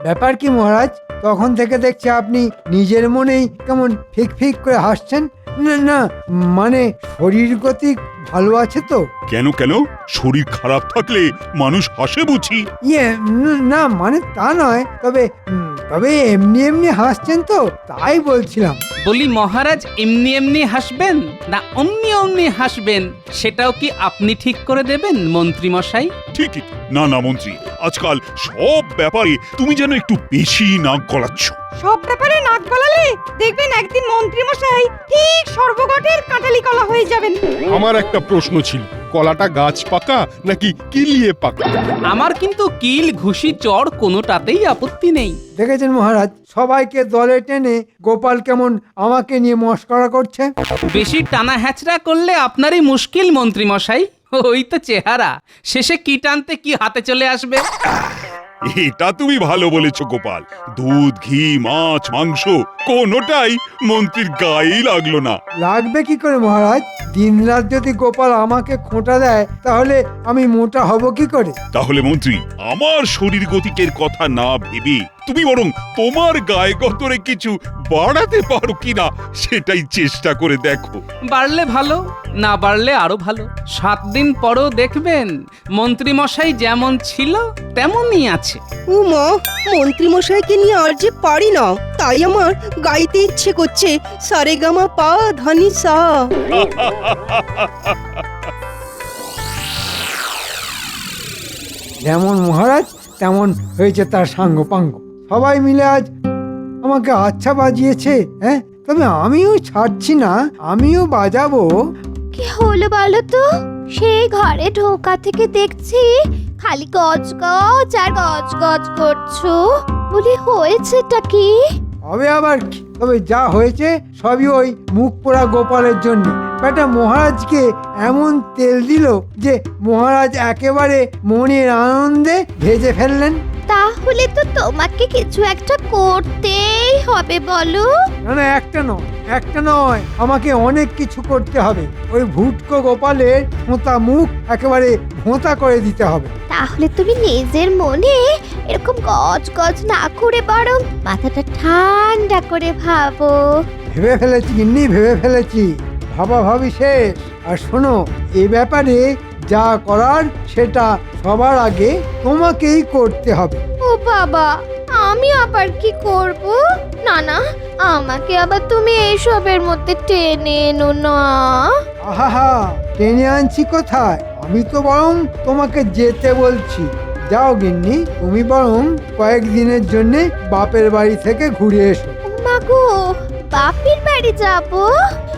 ব্যাপার কি মহারাজ, তখন থেকে দেখছি আপনি নিজের মনেই কেমন ফিক ফিক করে হাসছেন। না না, মানে শরীর গতি ভালো আছে তো? কেন কেন, শরীর খারাপ থাকলে মানুষ হাসে বুঝি? না মানে তা নয়, তবে এমনি এমনি হাসছেন তো, তাই বলছিলাম। বলি মহারাজ এমনি এমনি হাসবেন না অমনি অমনি হাসবেন সেটাও কি আপনি ঠিক করে দেবেন মন্ত্রী মশাই? ঠিকই। না না মন্ত্রী, আজকাল সব ব্যাপারে তুমি যেন একটু বেশি নাক গলাচ্ছ। সব ব্যাপারে নাক গলালে দেখবেন একদিন মন্ত্রী মশাই ঠিক সর্বগটের কাঁটালি কলা হয়ে যাবেন। আমার একটা প্রশ্ন ছিল, কলাটা গাছ পাকা নাকি কিলিয়ে পাকা? আমার কিন্তু কিল ঘুষি চড় কোনোটাতেই আপত্তি নেই। দেখেছেন মহারাজ, সবাইকে দলে টেনে গোপাল কেমন আমাকে নিয়ে মস্করা করছে। বেশি টানা হ্যাচড়া করলে আপনারই মুশকিল মন্ত্রী মশাই। ওই তো চেহারা, শেষে কি টানতে কি হাতে চলে আসবে। এটা তুমি ভালো বলেছো গোপাল। দুধ, ঘি, মাছ, মাংস কোনোটাই মন্ত্রীর গায়েই লাগলো না। লাগবে কি করে মহারাজ? দিনরাত যদি গোপাল আমাকে খোঁটা দেয় তাহলে আমি মোটা হব কি করে? তাহলে মন্ত্রী, আমার শরীর গতিকের কথা না ভেবে তুমি বরং তোমার গায়ে গতরে কিছু বাড়াতে পারো কিনা সেটাই চেষ্টা করে দেখো। বাড়লে ভালো, না বাড়লে আরো ভালো। 7 দিন পরও দেখবেন মন্ত্রী মশাই যেমন ছিল তেমনই আছে। উমা, মন্ত্রী মশাইকে নিয়ে আর যে পারি না, তাই আমার গাইতে ইচ্ছে করছে সারেগামা পা ধানি সা। যেমন মহারাজ তেমন হয়েছে তার সাঙ্গ পাঙ্গ। সবাই মিলে আজ আমাকে আচ্ছা বাজিয়েছে। হ্যাঁ, তবে আমিও ছাড়ছি না, আমিও বাজাবো। কি হলো বলো তো? সেই ঘরে ঢোকা থেকে দেখছি খালি গজ গজ আর গজ গজ করছো। বলি হয়েছেটা কি? হবে আবার কি? তবে যা হয়েছে সবই ওই মুখ পোড়া গোপালের জন্য। বেটা মহারাজকে এমন তেল দিল যে মহারাজ একেবারে মনের আনন্দে ভেজে ফেললেন। তাহলে তো তোমাকে কিছু একটা করতেই হবে বলো। না না, একটা নয়, আমাকে অনেক কিছু করতে হবে। ওই ভুটকো গোপালের ভোঁতা মুখ একেবারে ভোঁতা করে দিতে হবে। তাহলে তুমি নিজের মনে এরকম গজ গজ না করে বরং মাথাটা ঠান্ডা করে ভাবো। ভেবে ফেলেছি গিন্নি, ভেবে ফেলেছি। ভাবা ভাবি শেষ। আর শোনো, এ ব্যাপারে যা করার সেটা সবার আগে তোমাকেই করতে হবে। ও বাবা, আমি আবার কি করব? না না, আমাকে আবার তুমি এইসবের মধ্যে টেনে এনো না। আহা, টেনে আনছি কোথায়? আমি তো বরং তোমাকে যেতে বলছি। যাও গিন্নি, তুমি বরং কয়েকদিনের জন্য বাপের বাড়ি থেকে ঘুরে এসো। ও মাগো, বাপের বাড়ি যাব?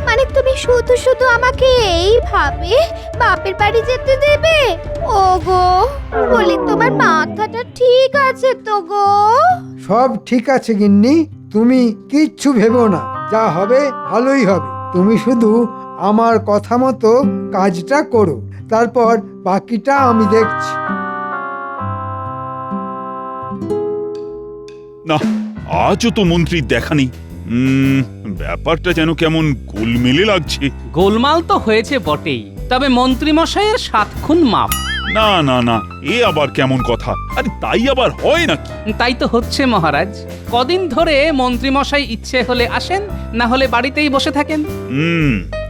মানে তুমি শুধু শুধু আমাকে এইভাবে বাপের বাড়ি যেতে দেবে? ও গো, বলি তোমার মাথাটা ঠিক আছে তো গো? সব ঠিক আছে গিন্নি, তুমি কিচ্ছু ভেবো না। যা হবে ভালোই হবে। তুমি শুধু আমার কথা মতো কাজটা করো, তারপর বাকিটা আমি দেখছি। না, আজও তো মন্ত্রীর দেখা নেই। ব্যাপারটা যেন কেমন গোলমেলে লাগছে। গোলমাল তো হয়েছে বটেই, তবে মন্ত্রী মশাইয়ের 7 খুন মাপ। না না না, এ আবার কেমন কথা? আরে তাই আবার হয় নাকি? তাই তো হচ্ছে মহারাজ। কদিন ধরে মন্ত্রী মশাই ইচ্ছে হলে আসেন, না হলে বাড়িতেই বসে থাকেন।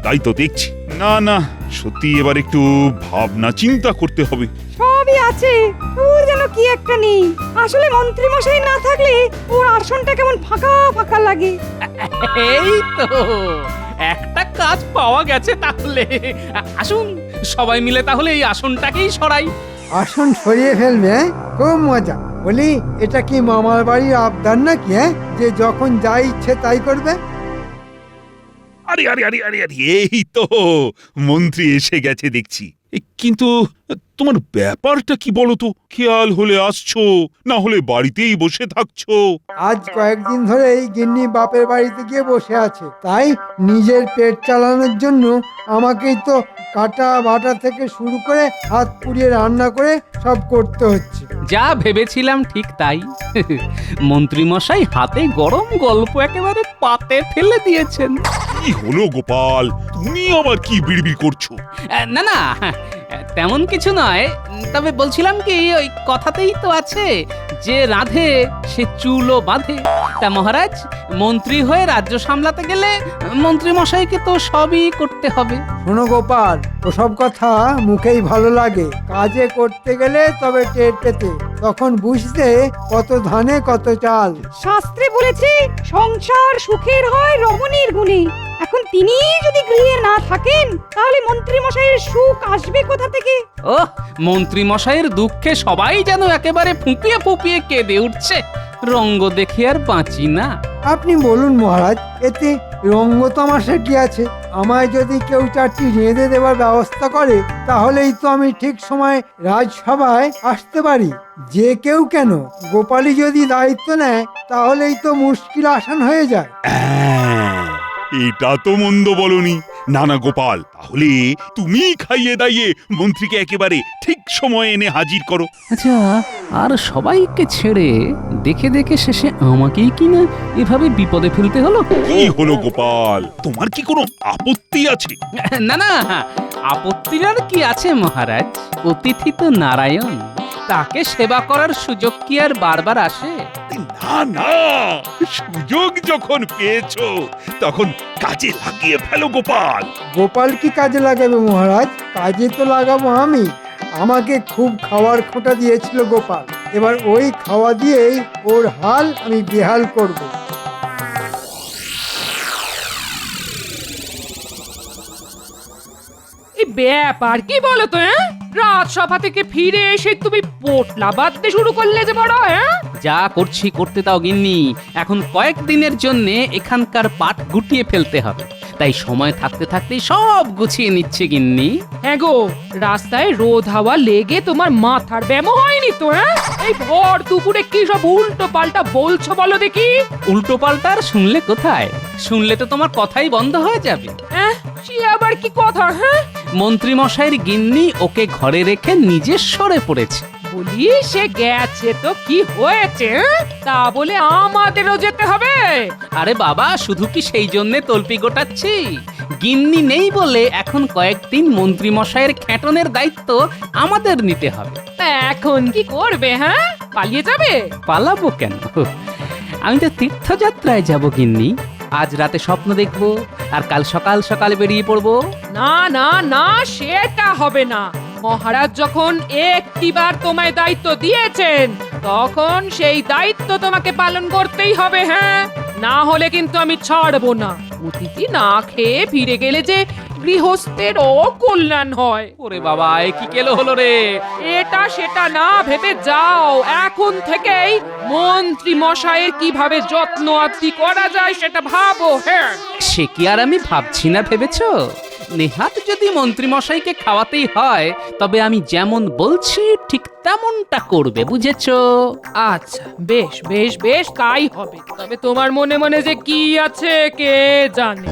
তাই তো দেখছি। না না, সত্যি এবার একটু ভাবনা চিন্তা করতে হবে। সবই আছে, ওর যেন কি একটা নেই। আসলে মন্ত্রী মশাই না থাকলে ওর আসনটা কেমন ফাঁকা ফাঁকা লাগে। এই তো একটা কাজ পাওয়া গেছে। তাহলে আসুন সবাই মিলে তাহলে এই আসনটাকেই সরাই। আসন সরিয়ে ফেলবে? খুব মজা। বলি, এটা কি মামার বাড়ির আবদার নাকি? যে যখন যা ইচ্ছে তাই করবে? আরে আরে আরে আরে আরে, এই তো মন্ত্রী এসে গেছে দেখছি। কিন্তু তোমার ব্যাপারটা কি বলো তো? খেয়াল হলে আসছো, না হলে বাড়িতেই বসে থাকছো। আজ কয়েকদিন ধরে এই গিন্নি বাপের বাড়িতে গিয়ে বসে আছে, তাই নিজের পেট চালানোর জন্য আমাকেই তো কাটা বাটা থেকে শুরু করে হাত পুড়িয়ে রান্না করে সব করতে হচ্ছে। যা ভেবেছিলাম ঠিক তাই। মন্ত্রী মশাই হাতে গরম গল্প একেবারে পাতে ফেলে দিয়েছেন। কি হলো গোপাল, তুমি আবার কি বিড়বিড় করছো? না না, তেমন কিছু নয়, তবে বলছিলাম কি ওই কথাতেই তো আছে যে রাধে সে চুলও বাঁধে। তা মহারাজ, মন্ত্রী হয়ে রাজ্য সামলাতে গেলে মন্ত্রী মশাইকে তো সবই করতে হবে। শোনো গোপাল, ওসব কথা মুখেই ভালো লাগে, কাজে করতে গেলে তবে টের পেতে, তখন বুঝতে কত ধানে কত চাল। শাস্ত্রে বলেছে সংসার সুখের হয় রমণীর গুণে। এখন তিনি যদি গৃহে না থাকেন তাহলে মন্ত্রী মশাইয়ের সুখ আসবে কোথা থেকে? ও, মন্ত্রী মশাইয়ের দুঃখে সবাই যেন একেবারে ফুঁপিয়ে ফুঁপিয়ে কেঁদে উঠছে। রঙ্গ দেখে আর বাঁচি না। আপনি বলুন মহারাজ, এতে রঙ্গ তামাশা কি আছে? আমায় যদি কেউ 4টি রেঁধে দেওয়ার ব্যবস্থা করে তাহলেই তো আমি ঠিক সময় রাজসভায় আসতে পারি। যে কেউ কেন, গোপালই যদি দায়িত্ব নেয় তাহলেই তো মুশকিল আসান হয়ে যায়। এটা তো মন্দ বলনি। না না গোপাল, তাহলে তুমি খাইয়ে দাইয়ে মন্ত্রীকে একেবারে ঠিক সময়ে এনে হাজির করো। আচ্ছা, আর সবাইকে ছেড়ে দেখে দেখে শেষে আমাকেই কিনা এভাবে বিপদে ফেলতে হলো। কি হলো গোপাল, তোমার কি কোনো আপত্তি আছে? না না, আপত্তির আর কি আছে মহারাজ? অতিথি তো নারায়ণ, তাকে সেবা করার সুযোগ কি আর বারবার আসে? না না, সুযোগ যখন পেয়েছো তখন কাজে লাগিয়ে ফেলো গোপাল। গোপাল কি কাজে লাগাবে মহারাজ? কাজে তো লাগাবো আমি। আমাকে খুব খাওয়ার খোঁটা দিয়েছিল গোপাল, এবার ওই খাওয়া দিয়েই ওর হাল আমি বেহাল করব। এই ব্যাপার কি বলো তো? রাজসভা থেকে ফিরে এসে তুমি পোটলা বাঁধতে শুরু করলে যে বড়? যা করছি করতে দাও গিন্নি, এখন কয়েকদিনের জন্য এখানকার পাট গুটিয়ে ফেলতে হবে, তাই সময় থাকতে থাকতেই সব গুছিয়ে নিচ্ছে গিন্নি। হ্যাঁ গো, রাস্তায় রোদ হাওয়া লেগে তোমার মাথার ব্যামো হয়নি তো? এই ভর দুপুরে কি সব উল্টো পাল্টা বলছো বলো দেখি? উল্টো পাল্টার শুনলে কোথায়? শুনলে তো তোমার কথাই বন্ধ হয়ে যাবে। সে আবার কি কথা? মন্ত্রী মশাইয়ের গিন্নি ওকে ঘরে রেখে নিজে সরে পড়েছে। বলি সে গেছে তো কি হয়েছে? তা বলে আমাদেরও যেতে হবে? আরে বাবা, শুধু কি সেই জন্যে তল্পি গোটাচ্ছি? গিন্নি নেই বলে এখন কয়েকদিন মন্ত্রী মশাইয়ের খ্যাটনের দায়িত্ব আমাদের নিতে হবে। তা এখন কি করবে? পালিয়ে যাবে? পালাবো কেন? আমি তো তীর্থযাত্রায় যাব গিন্নি। আজ রাতে স্বপ্ন দেখবো আর কাল সকাল সকাল বেরিয়ে পড়বো। না না না, সেটা হবে না। মহারাজ যখন একটিবার তোমায় দায়িত্ব দিয়েছেন তখন সেই দায়িত্ব তোমাকে পালন করতেই হবে। না হলে কিন্তু আমি ছাড়বো না। অতিথি না খেয়ে ফিরে গেলে যে গৃহস্থের অকল্যাণ হয়। ওরে বাবা, এ কি কেলো হলো রে? এটা সেটা না ভেবে যাও, এখন থেকেই মন্ত্রী মশাইয়ের কিভাবে যত্ন আত্তি করা যায় সেটা ভাবো। সে কি আর আমি ভাবছি না ভেবেছো? নেহাত যদি মন্ত্রী মশাইকে খাওয়াতেই হয় তবে আমি যেমন বলছি ঠিক তেমনটা করবে, বুঝেছো? আচ্ছা, বেশ বেশ বেশ, তাই হবে। তবে তোমার মনে মনে যে কি আছে কে জানে।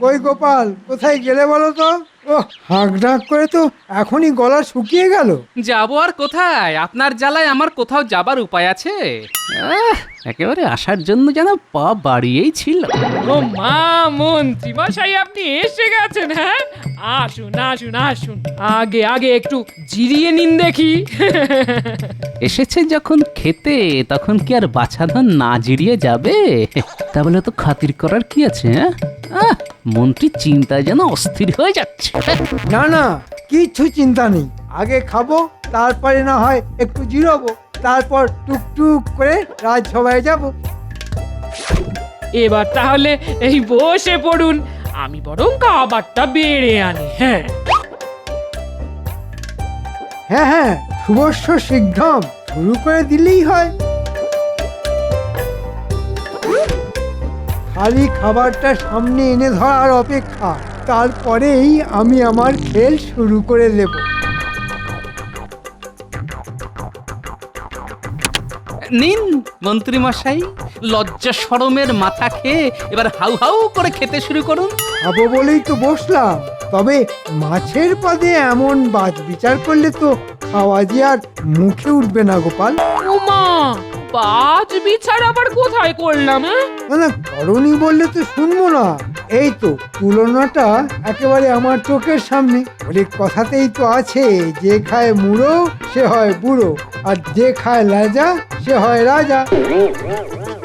ওই গোপাল, কোথায় গেলে বলো তো? ও হাঁক ডাক করে তো এখনই গলা শুকিয়ে গেল। যাবো আর কোথায়? আপনার জ্বালায় আমার কোথাও যাবার উপায় আছে? একেবারে আসার জন্য যেন পা বাড়িয়েই ছিল। ও মা, মন্ত্রী মশাই আপনি এসে গেছেন? আসুন আসুন আসুন, আগে আগে একটু জিরিয়ে নিন দেখি। এসেছে যখন খেতে, তখন কি আর বাছাধন না জিরিয়ে যাবে? তা বলে তো খাতির করার কি আছে? মন্ত্রী চিন্তায় যেন অস্থির হয়ে যাচ্ছে। না না, কিচ্ছু চিন্তা নেই। আগে খাবো, তারপরে না হয় একটু জিরোবো, তারপর টুকটুক করে রাজসভায় যাব। এবার তাহলে এই বসে পড়ুন, আমি বরং খাবারটা বেড়ে আনি। হ্যাঁ হ্যাঁ, শুভস্য শীঘ্রম, শুরু করে দিলেই হয়। খালি খাবারটা সামনে এনে ধরার অপেক্ষা, তারপরেই আমি আমার খেল শুরু করে দেব। নিন মন্ত্রী মশাই, লজ্জা শরমের মাথা খেয়ে এবার হাউ হাউ করে খেতে শুরু করুন। খাবো বলেই তো বসলাম, তবে মাছের পদে এমন বাজ বিচার করলে তো খাওয়া যে আর মুখে উঠবে না গোপাল। উমা, বাজ বিছার আবার কোথায় করলাম? না না, করনি বললে তো শুনবো না। এই তো তুলনাটা একেবারে আমার চোখের সামনে। ওই কথাতেই তো আছে, যে খায় মুড়ো সে হয় বুড়ো, আর যে খায় লেজা সে হয় রাজা।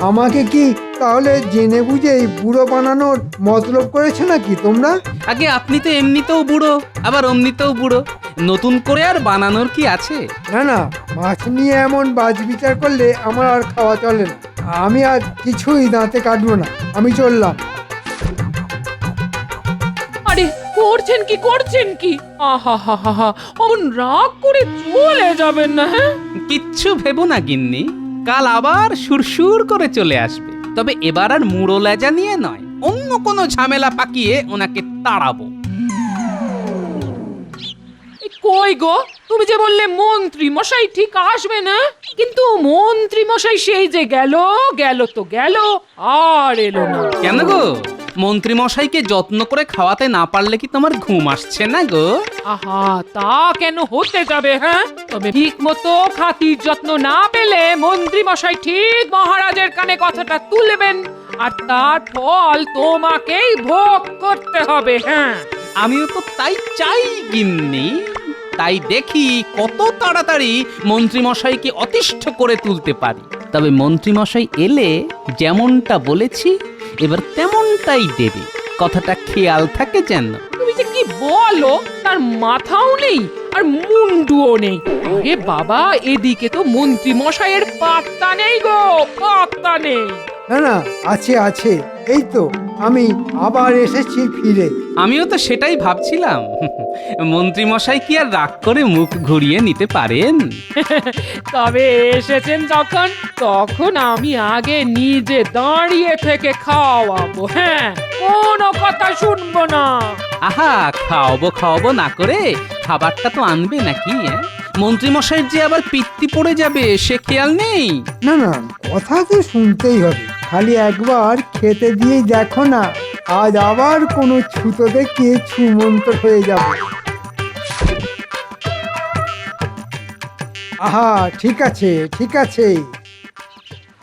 আমাকে কি তাহলে জেনে বুঝে এই বুড়ো বানানোর মতলব করেছে নাকি তোমরা? আগে আপনি তো এমনিতেও বুড়ো, আবার অমনিতেও বুড়ো, নতুন করে আর বানানোর কি আছে? না না, মাছ নিয়ে এমন বাজ বিচার করলে আমার আর খাওয়া চলে না। আমি আর কিছুই দাঁতে কাটবো না, আমি চললাম। আরে করছেন কি? আহা হা হা হা, অমন রাগ করে চলে যাবেন না। হ্যাঁ, কিচ্ছু ভেবো না গিন্নি, কাল আবার সুরসুর করে চলে আসবে। তবে এবার আর মুড়ো লেজা নিয়ে নয়, অন্য কোনো ঝামেলা পাকিয়ে ওনাকে তাড়াবো। কই গো, তুমি যে বললে মন্ত্রী মশাই ঠিক আসবে না, কিন্তু মন্ত্রী মশাই সেই যে গেল তো গেল, আর এলো না। কেন গো, মন্ত্রী মশাইকে যত্ন করে খাওয়াতে না পারলে কি তোমার ঘুম আসছে না গো? আহা, তা কেন হতে যাবে? হ্যাঁ, তবে ঠিক মতো খাতির যত্ন না পেলে মন্ত্রী মশাই ঠিক মহারাজের কানে কথাটা তুলবেন, আর তার ফল তোমাকেই ভোগ করতে হবে। হ্যাঁ, আমিও তো তাই চাই গিন্নি। তাই দেখি কত তাড়াতাড়ি মন্ত্রী মশাইকে অতিষ্ঠ করে তুলতে পারি। তবে মন্ত্রী মশাই এলে যেমনটা বলেছি এবার তেমনটাই দেবে, কথাটা খেয়াল থাকে যেন। তুমি যে কি বলো, তার মাথাও নেই আর মুন্ডুও নেই। আরে বাবা, এদিকে তো মন্ত্রী মশাইয়ের পাত্তা নেই গো, পাত্তা নেই। না না, আছে আছে, এই তো আমি আবার এসেছি ফিরে। আমিও তো সেটাই ভাবছিলাম, মন্ত্রী মশাই কি আর রাগ করে মুখ ঘুরিয়ে নিতে পারেন? তবে এসেছেন যখন, তখন আমি আগে নিজে দাঁড়িয়ে থেকে খাওয়াবো। হ্যাঁ, কোনো কথা শুনবো না। আহা, খাওয়াবো না করে খাবারটা তো আনবে নাকি? মন্ত্রী মশাইয়ের যে আবার পিত্তি পড়ে যাবে সে খেয়াল নেই। না না, কথা তো শুনতেই হবে, খালি একবার খেতে দিয়েই দেখো না, আজ আবার কোনো ছুতো দেখে ছুমন্ত হয়ে যাবে। আহা, ঠিক আছে ঠিক আছে,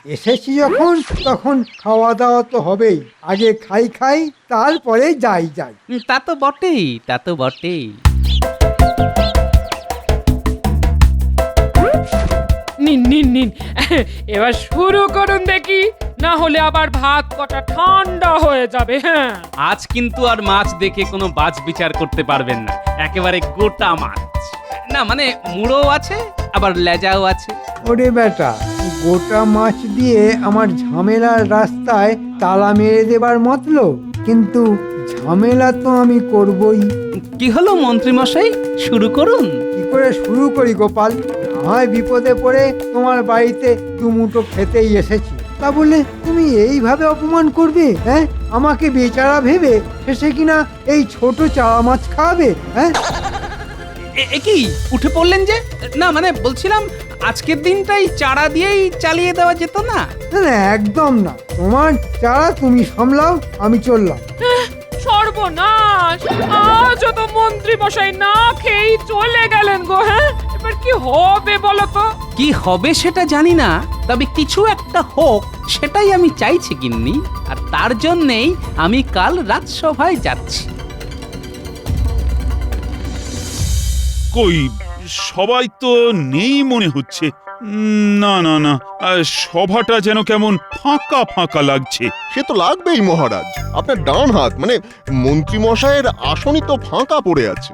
এসেছি যখন তখন খাওয়া দাওয়া তো হবেই। আগে খাই তারপরে যাই। তা তো বটেই। নিন এবার শুরু করুন দেখি, না হলে আবার ভাত কটা ঠান্ডা হয়ে যাবে। হ্যাঁ, আজ কিন্তু আর মাছ দেখে কোনো বাছ বিচার করতে পারবেন না, একেবারে গোটা মাছ। না মানে মুড়ো আছে আবার লেজাও আছে। ওরে বেটা, গোটা মাছ দিয়ে আমার ঝামেলার রাস্তায় তালা মেরে দেবার মতলব? কিন্তু ঝামেলা তো আমি করবই। কি হলো মন্ত্রী মশাই, শুরু করুন। কি করে শুরু করি গোপাল? হয় বিপদে পড়ে তোমার বাড়িতে দুমুঠো খেতেই এসেছি, তা বলে তুমি এইভাবে অপমান করবে? হ্যাঁ, আমাকে বেচারা ভেবে শেষে কিনা এই ছোট চারা মাছ খাবে? হ্যাঁ, এ কি উঠে পড়লেন যে? না মানে বলছিলাম আজকের দিনটাই চারা দিয়েই চালিয়ে দেওয়া যেত না? না না, একদম না। তোমার চারা তুমি সামলাও, আমি চললাম। সর্বনাশ, আজও তো মন্ত্রী মশাই না খেয়েই চলে গেলেন গো। হ্যাঁ, এবার কি হবে বলো তো? কি হবে সেটা জানি না, তবে কিছু একটা হোক সেটাই আমি চাইছি গিন্নি। আর তার জন্যেই আমি কাল রাজসভায় যাচ্ছি। কই সবাই তো নেই মনে হচ্ছে। না না না, সভাটা যেন কেমন ফাঁকা ফাঁকা লাগছে। সে তো লাগবেই মহারাজ, আপনার ডান হাত মানে মন্ত্রী মশাইয়ের আসনই তো ফাঁকা পড়ে আছে।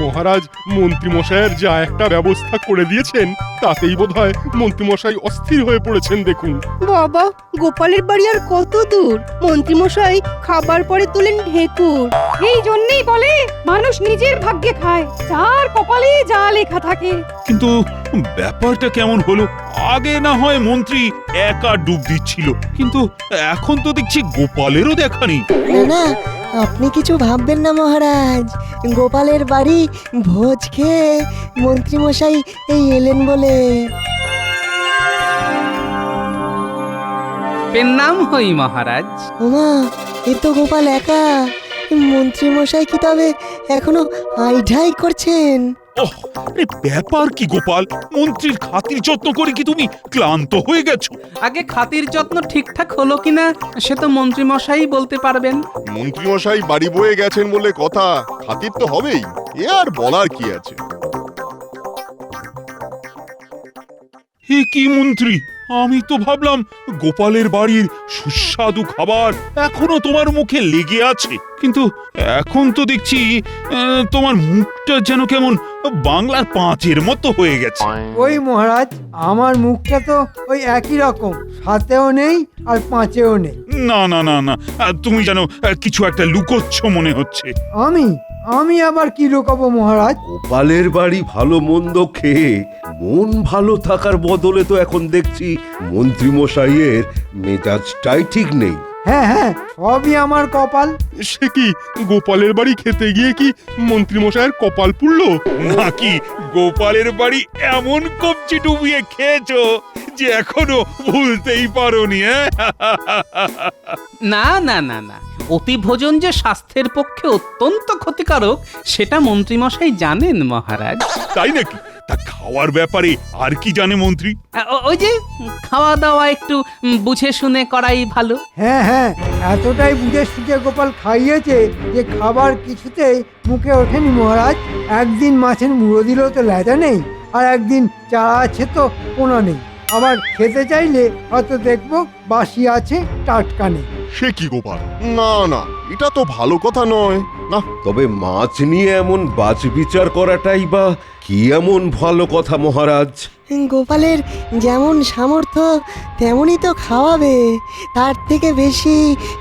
মহারাজ মন্ত্রী মশাইয়ের যা একটা ব্যবস্থা করে দিয়েছেন তাতেই বোধহয় মন্ত্রী মশাই অস্থির হয়ে পড়েছেন। দেখুন বাবা, গোপালের বাড়ি আর কত দূর? মন্ত্রীমশাই খাবার পরে তোলেন ঢেকুর। এই জন্যই বলে মানুষ নিজের ভাগ্যে খায়, যার কপালে যা লেখা থাকে। কিন্তু ব্যাপারটা কেমন হলো? আগে না হয় মন্ত্রী একা ডুব দিচ্ছিল, কিন্তু এখন তো দেখছি গোপালেরও দেখা নেই। না, আপনি কিছু ভাববেন না মহারাজ। গোপালের বাড়ি ভোজ খেয়ে মন্ত্রীমশাই এই এলেন বলে। পেন্নাম হই মহারাজ। ওমা, এ তো গোপাল একা। মন্ত্রীমশাই কি তবে এখনো আইঢাই করছেন? ওহ, আরে ব্যাপার কি গোপাল, মন্ত্রীর খাতির যত্ন করে কি তুমি ক্লান্ত হয়ে গেছো? আগে খাতির যত্ন ঠিকঠাক হলো কিনা সে তো মন্ত্রী মশাই বলতে পারবেন। মন্ত্রীমশাই বাড়ি বয়ে গেছেন বলে কথা, খাতির তো হবেই, এ আর বলার কি আছে। হে কি মন্ত্রী, আমি তো ভাবলাম গোপালের বাড়ির সুস্বাদু খাবার এখনো তোমার মুখে লেগে আছে, কিন্তু এখন তো দেখছি তোমার মুখটা যেন কেমন বাংলার পাঁচের মতো হয়ে গেছে। ওই মহারাজ, আমার মুখটা তো ওই একই রকম, সাতেও নেই আর পাঁচেও নেই। না না না না, তুমি যেন কিছু একটা লুকোচ্ছ মনে হচ্ছে। আমি আবার কি লুকাবো মহারাজ? গোপালের বাড়ি ভালো মন্দ খেয়ে মন ভালো থাকার বদলে তো এখন দেখছি মন্ত্রী মশাইয়ের মেজাজটাই ঠিক নেই। হ্যাঁ, সবই আমার কপাল। সে কি, গোপালের বাড়ি খেতে গিয়ে কি মন্ত্রীমশাইয়ের কপাল পুড়লো? নাকি গোপালের বাড়ি এমন কবজি ডুবিয়ে খেয়েছো যে এখনো ভুলতেই পারোনি? না না না না, অতি ভোজন যে স্বাস্থ্যের পক্ষে অত্যন্ত ক্ষতিকারক সেটা মন্ত্রী মশাই জানেন মহারাজ। তাই নাকি? তা খাওয়ার ব্যাপারে আর কি জানে মন্ত্রী? ওই যে খাওয়া দাওয়া একটু বুঝে শুনে করাই ভালো। হ্যাঁ, এতটাই বুঝে সুঝে গোপাল খাইয়েছে যে খাবার কিছুতেই মুখে ওঠেনি মহারাজ। একদিন মাছের মুড়ো দিলেও তো লেজা নেই, আর একদিন চারা আছে তো পোনা নেই। আবার খেতে চাইলে হয়তো দেখবো বাসি আছে, টাটকা নেই। সে কি গোপাল, না না, এটা তো ভালো কথা নয়। না, তবে মাছ নিয়ে এমন বাছবিচার করাটাই বা কি এমন ভালো কথা মহারাজ? গোপালের যেমন সামর্থ্য তেমনই তো খাওয়াবে, তার থেকে বেশি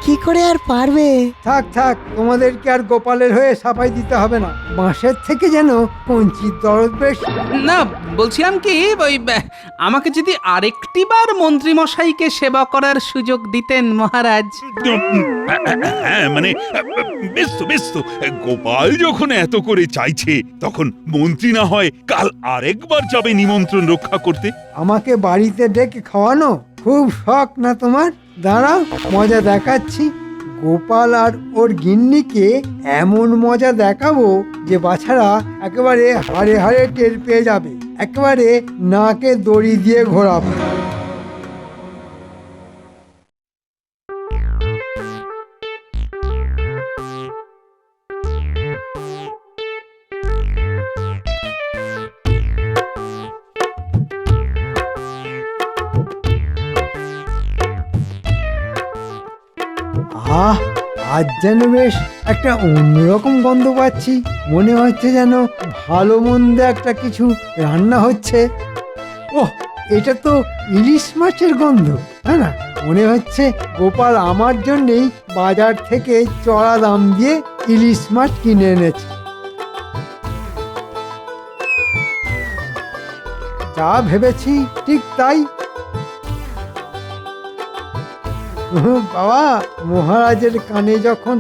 কি করে আর পারবে? থাক, তোমাদেরকে আর গোপালের হয়ে সাফাই দিতে হবে না। বাঁশের থেকে যেন কঞ্চির দরদ বেশি। না, বলছিলাম কি ওই আমাকে যদি আরেকটি বার মন্ত্রী মশাইকে সেবা করার সুযোগ দিতেন মহারাজ। হ্যাঁ মানে বেশ তো গোপাল যখন এত করে চাইছে তখন মন্ত্রী না হয় কাল আরেকবার যাবে নিমন্ত্রণ রক্ষা করতে। আমাকে বাড়িতে ডেকে খাওয়ানো খুব শখ না তোমার? দাঁড়াও, মজা দেখাচ্ছি। গোপাল আর ওর গিন্নিকে এমন মজা দেখাবো যে বাছারা একেবারে হাড়ে হাড়ে টের পেয়ে যাবে, একেবারে নাকে দড়ি দিয়ে ঘোরাবো। আজ যেন বেশ একটা অন্যরকম গন্ধ পাচ্ছি। মনে হচ্ছে যেন ভালো মন্দ একটা কিছু রান্না হচ্ছে। ওহ, এটা তো ইলিশ মাছের গন্ধ। না, মনে হচ্ছে গোপাল আমার জন্যেই বাজার থেকে চড়া দাম দিয়ে ইলিশ মাছ কিনে এনেছে। যা ভেবেছি ঠিক তাই। বাবা, মহারাজের কানে যখন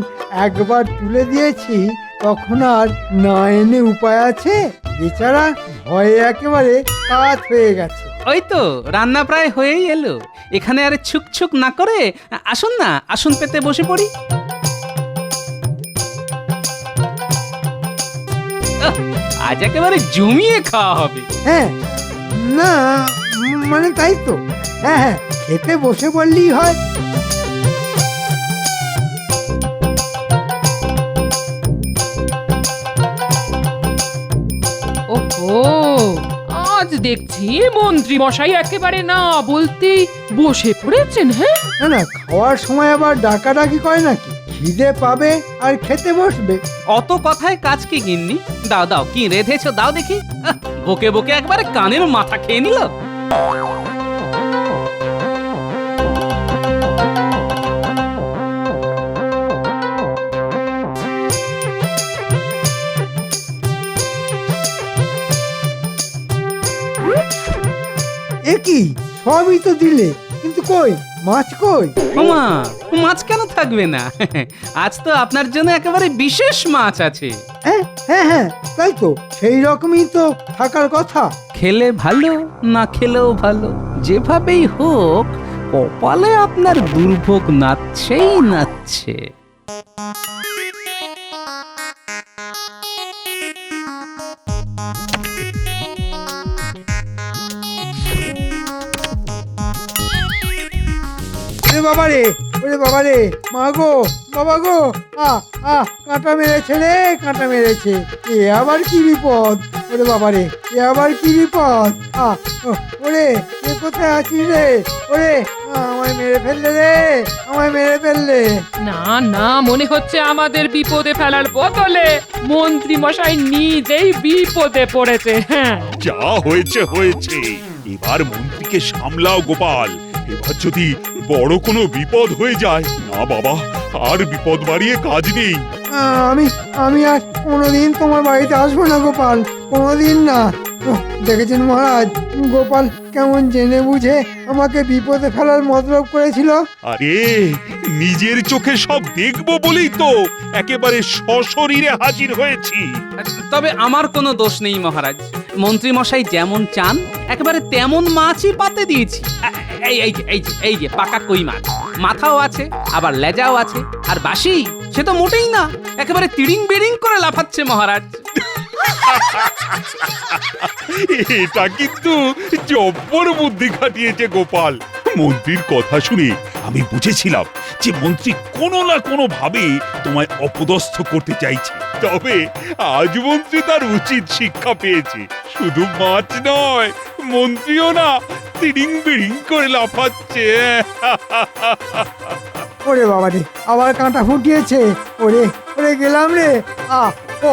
একবার তুলে দিয়েছি তখন আর না এনে উপায় আছে? বেচারা ভয়ে একেবারে কাত হয়ে গেছে। ওই তো রান্না প্রায় হয়েই এলো। এখানে আরে ছুক না করে আসুন না, আসুন পেতে বসে পড়ি। আজ একেবারে জমিয়ে খাওয়া হবে। হ্যাঁ, না মানে তাই তো। হ্যাঁ, খেতে বসে বললেই হয়। ওহো, আজ দেখছি মন্ত্রী মশাই একেবারে না বলতেই বসে পড়েছেন। হ্যাঁ, না, খাওয়ার সময় আবার ডাকাডাকি করে নাকি? খিদে পাবে আর খেতে বসবে। অত কথায় কাজ কি গিন্নি? দাও কি রেধেছো দাও দেখি। বকে বকে একবারে কানের মাথা খেয়ে নিল। এ কি, সবই তো দিলে, কিন্তু কই মাছ কই? ওমা, মাছ কেন থাকবে না? আজ তো আপনার জন্য একেবারে বিশেষ মাছ আছে। হ্যাঁ, তাই তো, সেই রকমই তো থাকার কথা। খেলে ভালো, না খেলেও ভালো, যেভাবেই হোক কপালে আপনার দুর্ভোগ নাচ্ছে। ওরে বাবা রে মা গো বাবা গো কাঁটা মেরেছে রে কাঁটা মেরেছে। এ আবার কি বিপদ? ওরে বাবা রে এ আবার কি বিপদ? ওরে এ কোথায় আছিস রে? ওরে আমায় মেরে ফেললে রে, আমায় মেরে ফেললে। না না, মনে হচ্ছে আমাদের বিপদে ফেলার বদলে মন্ত্রী মশাই নিজেই বিপদে পড়েছে। হ্যাঁ, যা হয়েছে হয়েছে, এবার মন্ত্রীকে সামলাও গোপাল। এবার যদি বড় কোনো বিপদ হয়ে যায়, না বাবা, আর বিপদ বাড়িয়ে কাজ নেই। আমি আর কোনোদিন তোমার বাড়িতে আসবো না গোপাল, কোনোদিন না। দেখেছেন মহারাজ, গোপাল কেমন জেনে বুঝে আমাকে বিপদে ফেলার মতলব করেছিল। আরে নিজের চোখে সব দেখবো বলেই তো একেবারে সশরীরে হাজির হয়েছি। তবে আমার কোনো দোষ নেই মহারাজ, মন্ত্রী মশাই যেমন চান একেবারে তেমন মাছই পাতে দিয়েছি। এই যে পাকা কই মাছ, মাথাও আছে আবার লেজাও আছে, আর বাসি সে তো মোটেই না, একেবারে তিড়িং বিড়িং করে লাফাচ্ছে মহারাজ। এটা কিন্তু জব্বর বুদ্ধি খাটিয়েছে গোপাল। মন্ত্রীর কথা শুনে আমি বুঝেছিলাম যে মন্ত্রী কোনো না কোনো ভাবে তোমায় অপদস্থ করতে চাইছে। তবে আজ মন্ত্রী তার উচিত শিক্ষা পেয়েছে। শুধু মাছ নয়, মন্ত্রীও না তিড়িং বিড়িং করে লাফাচ্ছে। ওরে বাবা রে আবার কাঁটা ফুটিয়েছে। ওরে ওরে গেলাম রে। ও